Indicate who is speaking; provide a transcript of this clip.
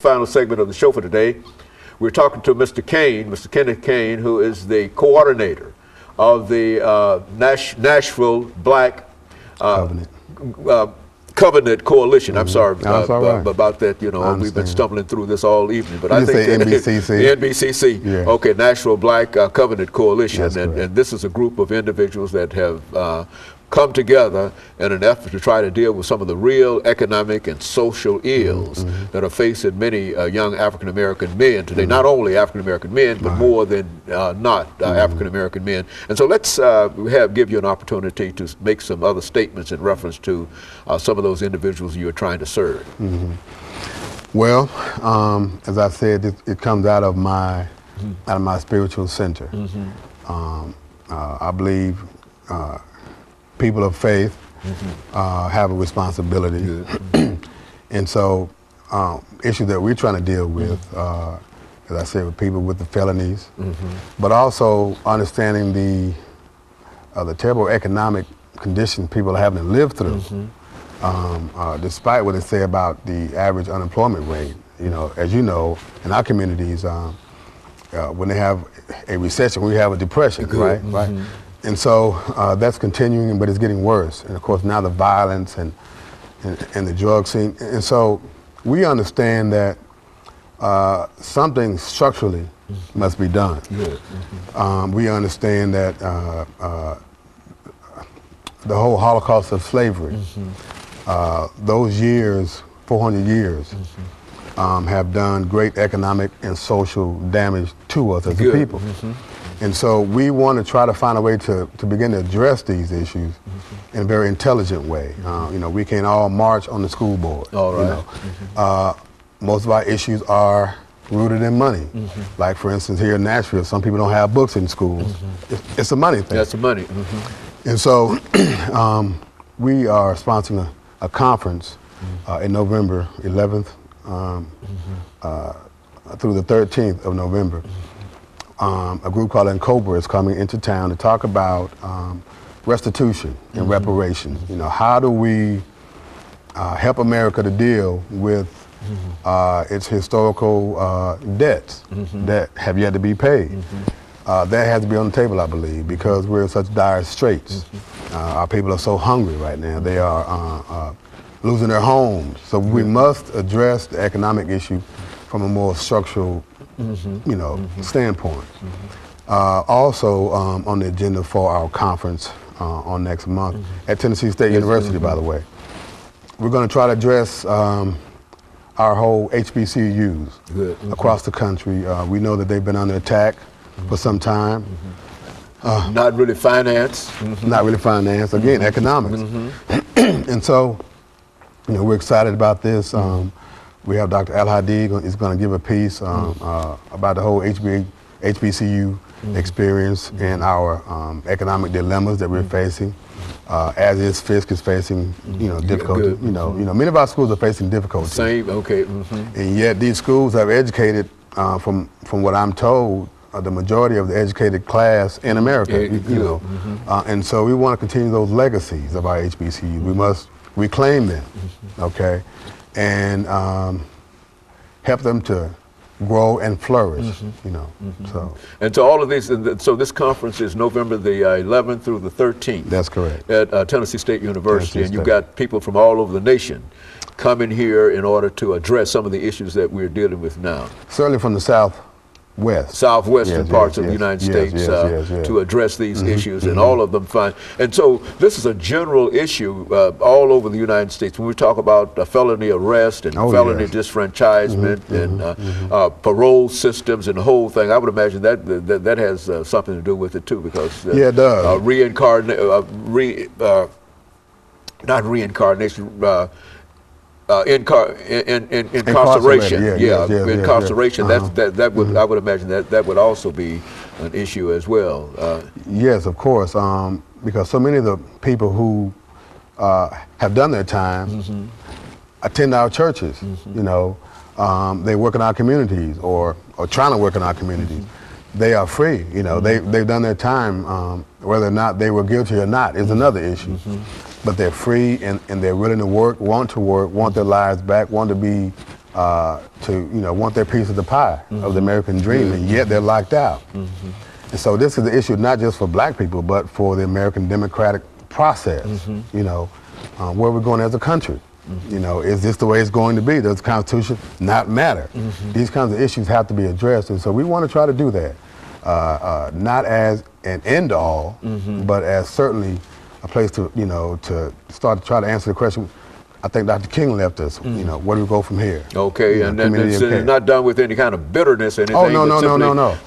Speaker 1: Final segment of the show for today. We're talking to Mr. Caine, Mr. Kenneth Caine, who is the coordinator of the Nashville Black Covenant Coalition. I'm sorry about that. You know, we've been stumbling through this all evening, but I think
Speaker 2: NBCC.
Speaker 1: NBCC.
Speaker 2: Yeah.
Speaker 1: Okay, Nashville Black Covenant Coalition,
Speaker 2: and
Speaker 1: this is a group of individuals that have come together in an effort to try to deal with some of the real economic and social ills that are facing many young African-American men today. Not only African-American men, but more than not African-American men. And so let's give you an opportunity to make some other statements in reference to some of those individuals you're trying to serve.
Speaker 2: Well, as I said, it comes out of my spiritual center. I believe people of faith have a responsibility. And so issues that we're trying to deal with, as I said, with people with the felonies, but also understanding the terrible economic conditions people are having to live through, despite what they say about the average unemployment rate. You know, as you know, in our communities, when they have a recession, we have a depression, right? And so that's continuing, but it's getting worse. And of course now the violence and the drug scene. And so we understand that something structurally must be done. We understand that the whole Holocaust of slavery, those years, 400 years, have done great economic and social damage to us as a people. And so we want to try to find a way to begin to address these issues in a very intelligent way. You know, we can't all march on the school board. You know. Most of our issues are rooted in money. Like, for instance, here in Nashville, some people don't have books in schools. It's a money thing.
Speaker 1: That's the money.
Speaker 2: And so we are sponsoring a conference in November 11th through the 13th of November. A group called Cobra is coming into town to talk about restitution and reparations. You know, how do we help America to deal with its historical debts that have yet to be paid? That has to be on the table, I believe, because we're in such dire straits. Our people are so hungry right now. They are losing their homes. So we must address the economic issue from a more structural you know, standpoint. Also on the agenda for our conference on next month at Tennessee State University, by the way, we're going to try to address our whole HBCUs across the country. We know that they've been under attack for some time.
Speaker 1: Not really financed.
Speaker 2: Not really financed. Again, economics. And so, you know, we're excited about this. We have Dr. Al-Hadi is going to give a piece about the whole HBCU experience and our economic dilemmas that we're facing, as is Fisk is facing, you know, difficulty. You know, many of our schools are facing difficulty. And yet these schools have educated, from what I'm told, the majority of the educated class in America. You know, and so we want to continue those legacies of our HBCU. We must reclaim them. Okay. And help them to grow and flourish, you know. So.
Speaker 1: And so all of these, so this conference is November the 11th through the 13th.
Speaker 2: That's correct.
Speaker 1: At Tennessee State University, and you've got people from all over the nation coming here in order to address some of the issues that we're dealing with now.
Speaker 2: Certainly from the southwestern
Speaker 1: parts of the United States to address these issues, and all of them fine. And so this is a general issue all over the United States. When we talk about felony arrest and felony disfranchisement and parole systems and the whole thing, I would imagine that has something to do with it too, because
Speaker 2: it does.
Speaker 1: Not reincarnation. Incarceration, incarceration. That would I would imagine that would also be an issue as well.
Speaker 2: Yes, of course, because so many of the people who have done their time attend our churches. You know, they work in our communities or trying to work in our communities. They are free. You know, they've done their time. Whether or not they were guilty or not is another issue. But they're free and they're willing to work, want their lives back, want to be to want their piece of the pie of the American dream, and yet they're locked out. And so this is the issue not just for black people, but for the American democratic process. Where we're going as a country. Is this the way it's going to be? Does the Constitution not matter? These kinds of issues have to be addressed, and so we want to try to do that, not as an end all, but as certainly a place to to start to try to answer the question. I think Dr. King left us. Where do we go from here?
Speaker 1: Okay, and then it's not done with any kind of bitterness or anything.
Speaker 2: Oh, no.